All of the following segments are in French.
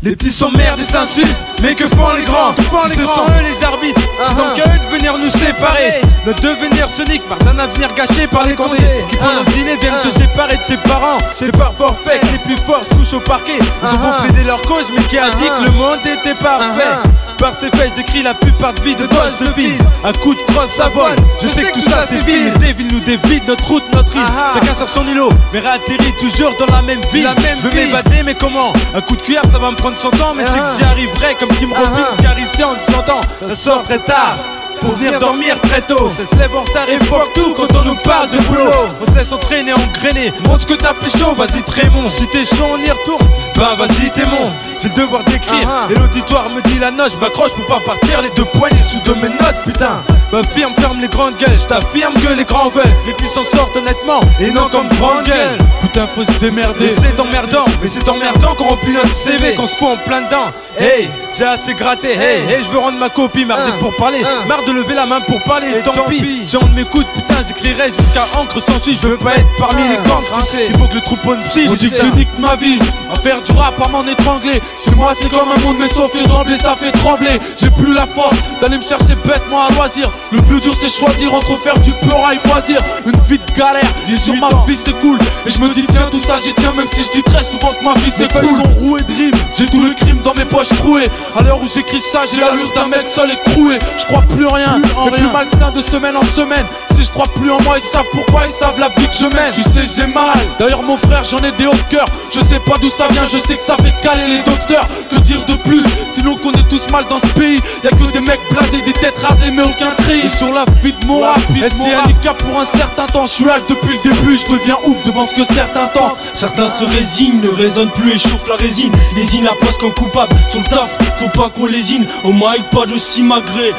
Les petits s'emmerdent et s'insultent, mais que font les grands? Ce sont eux les arbitres, c'est donc à eux de venir nous séparer. Notre devenir sonique marque d'un avenir gâché par les condés qui pendant le dîner viennent te séparer de tes parents. C'est par forfait que les plus forts se couchent au parquet. Ils ont beau plaider leur cause, mais qui a dit que le monde était parfait? Par ces faits, je décris la plupart de vie de gosses de ville. Un coup de crosse, ça vole. Je sais que tout ça c'est vil. Les villes nous dévident notre route, notre île. Chacun sur son îlot, mais réatterrit toujours dans la même ville. Je veux m'évader, mais comment? Un coup de cuillère, ça va me prendre son temps. Mais c'est que j'y arriverai comme Tim Robbins, car ici on nous entend. Ça sort très tard pour venir dormir très tôt. Ça se lève en retard et fuck tout quand on nous parle de boulot. On se laisse entraîner, engrainer. Montre ce que t'as pécho, vas-y Trémont. Si t'es chaud on y retourne, bah vas-y t'es mon. J'ai le devoir d'écrire et l'auditoire me dit la note. Je m'accroche pour pas partir les deux poignets sous de mes notes, putain. Ma firme ferme les grandes gueules, je t'affirme que les grands veulent. Les petits s'en sortent honnêtement et non comme grande gueule. Putain faut se démerder. Et c'est emmerdant, mais c'est emmerdant qu'on remplit notre CV, qu'on se fout en plein dedans. Hey, c'est assez gratté, hey, je veux rendre ma copie, marre d'être pour parler, marre de lever la main pour parler, et tant pis. Si on m'écoute, putain j'écrirai jusqu'à encre sans suite. Je veux pas être parmi les cancres, tu sais. Il faut que le troupeau me suive. On dit que je nique ma vie, à faire du rap, à m'en étrangler. Chez moi c'est comme un monde, mais sauf que trembler ça fait trembler. J'ai plus la force d'aller me chercher bêtement à loisir. Le plus dur c'est choisir entre faire du peura et moisir. Une vie de galère, dis sur ma vie c'est cool. Et je me dis tiens tout ça j'y tiens, même si je dis très souvent que ma vie c'est cool. Mes feuilles sont rouées de rimes, j'ai tout le crime dans mes poches trouées. À l'heure où j'écris ça j'ai l'allure d'un mec seul et troué. Je crois plus en rien, et plus malsain de semaine en semaine. Si je crois plus en moi ils savent pourquoi, ils savent la vie que je mène. Tu sais j'ai mal, d'ailleurs mon frère j'en ai des hauts de cœur. Je sais pas d'où ça vient, je sais que ça fait caler les docteurs. Que dire de plus, sinon qu'on est tous mal dans ce pays. Y'a que des mecs blasés, des têtes rasées mais aucun tri. Et sur la vie de mon rap, c'est handicap pour un certain temps. Je suis là depuis le début, je deviens ouf devant ce que certains tentent. Certains se résignent, ne raisonnent plus et chauffent la résine. Désignent la poste comme coupable, sur le taf, faut pas qu'on lésine. Au mic pas de si malgré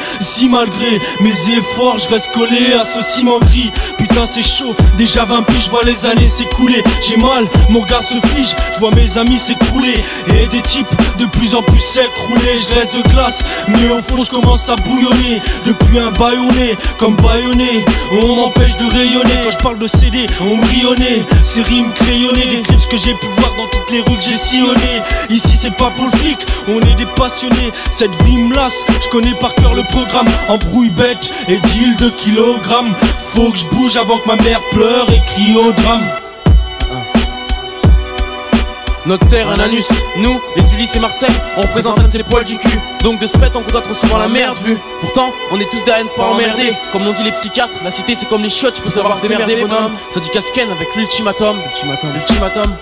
mes efforts, je reste collé à ce ciment gris. Putain c'est chaud, déjà 20 piges, je vois les années s'écouler. J'ai mal, mon regard se fige, je vois mes amis s'écrouler. Et des types de plus en plus secs roulés. Je reste de glace, mais au fond je commence à bouillonner. Depuis un baïonné, comme baïonné, on m'empêche de rayonner. Quand je parle de CD, on brillonnait. Ces rimes crayonnées, les griffes que j'ai pu voir dans toutes les rues que j'ai sillonnées. Ici c'est pas pour le flic, on est des passionnés. Cette vie me lasse, je connais par cœur le programme. Embrouille bête et deal de kilogrammes. Faut que je bouge avant que ma mère pleure et crie au drame. Notre terre, un anus, nous, les Ulysses et Marseille, on représente un de ces poils du cul. Donc de ce fait, on côtoie trop souvent la merde vue. Pourtant, on est tous derrière ne pas emmerder. Comme l'ont dit les psychiatres, la cité c'est comme les chiottes, il faut savoir se démerder, bonhomme. Ça dit Casken avec l'ultimatum. L'ultimatum.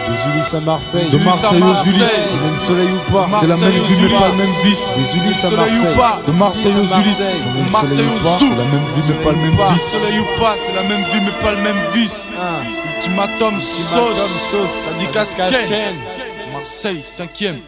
Des Ulysses à Marseille, de Marseille aux Ulysses, même soleil ou pas, c'est la même vie mais pas le même vice. des Ulysses à Soleil Marseille, ou pas, de Marseille aux Ulysses, de Marseille aux sous, c'est la même vie mais pas le même vice. Soleil ou pas, c'est la même vie mais pas le même vice. Ultimatum, sauce, ça dit Casken. Marseille, 5ème.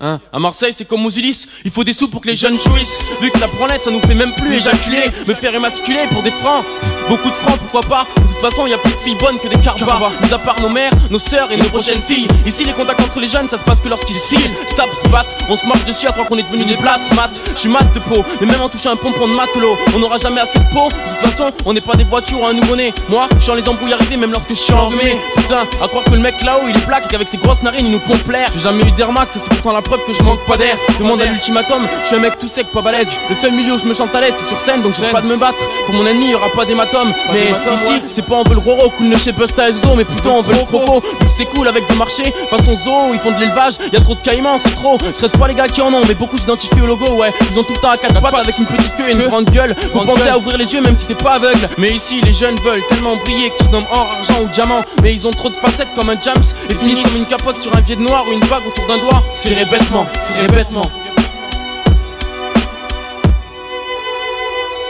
À Marseille, c'est comme aux Ulysses, il faut des sous pour que les jeunes jouissent. Vu que la branlette, ça nous fait même plus éjaculer. Me faire émasculer pour des francs, beaucoup de francs, pourquoi pas. De toute façon, y a plus de filles bonnes que des carbas. Mis à part nos mères, nos sœurs et nos prochaines filles. Ici, les contacts entre les jeunes, ça se passe que lorsqu'ils se filent. Se tapent, se battent, on se marche dessus à croire qu'on est devenu des plates. Mat, je suis mat de peau, mais même en touchant un pompon de matelot, on n'aura jamais assez de peau. De toute façon, on n'est pas des voitures ou un nouveau-né. Moi, je sens les embrouilles arriver, même lorsque je suis enrhumé. Putain, à croire que le mec là-haut, il est plaque et qu'avec ses grosses narines, il nous pompe l'air. J'ai jamais eu d'Airmax, et c'est pourtant la preuve que je manque pas d'air. Demande à l'ultimatum, je suis un mec tout sec, pas balèze. Le seul milieu où je me chante à l'aise, c'est sur scène, donc je pas de me battre. Pour mon ennemi, y'aura pas d'hématome. Mais ici, c'est pas on veut le roro, cool ne chez Busta et Zo, mais plutôt on veut le croco. Vu que c'est cool avec des marchés, façon zoo, ils font de l'élevage, y'a trop de caïmans, c'est trop. Je traite pas les gars qui en ont, mais beaucoup s'identifient au logo, ouais. Ils ont tout le temps à quatre pattes avec une petite queue et une grande gueule. Faut penser à ouvrir les yeux même si t'es pas aveugle. Mais ici, les jeunes veulent tellement briller qu'ils se nomment or, argent ou diamant. Mais ils ont trop de facettes comme un Jams et finissent comme une capote sur un pied de noir ou une bague autour d'un doigt. C'est bêtement, bêtement.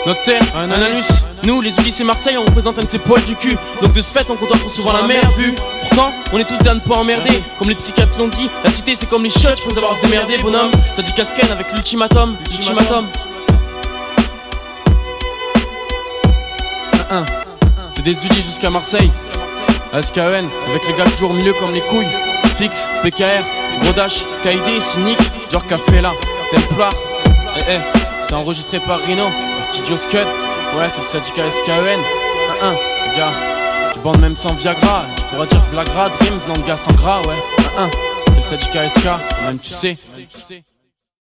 Notre terre, un anus. Nous, les Ulysses et Marseille, on représente un de ces poils du cul. Donc de ce fait, on côtoie trop souvent la merde vue. Pourtant, on est tous derrière ne pas emmerder. Comme les psychiatres l'ont dit, la cité c'est comme les chiottes, faut savoir se démerder, bonhomme. Ça dit Casken avec l'ultimatum. C'est des Ulysses jusqu'à Marseille. SKN, avec les gars toujours au milieu comme les couilles. Fix, PKR, Rodash, KID, Cynique, genre Café là, Templar, C'est enregistré par Rhino, le studio Scud. Ouais, c'est le syndicat SKEN. Gars, tu bandes même sans Viagra. Tu pourras dire Vlagra, Dream, venant de gars sans gras, ouais. C'est le syndicat SK, même tu sais.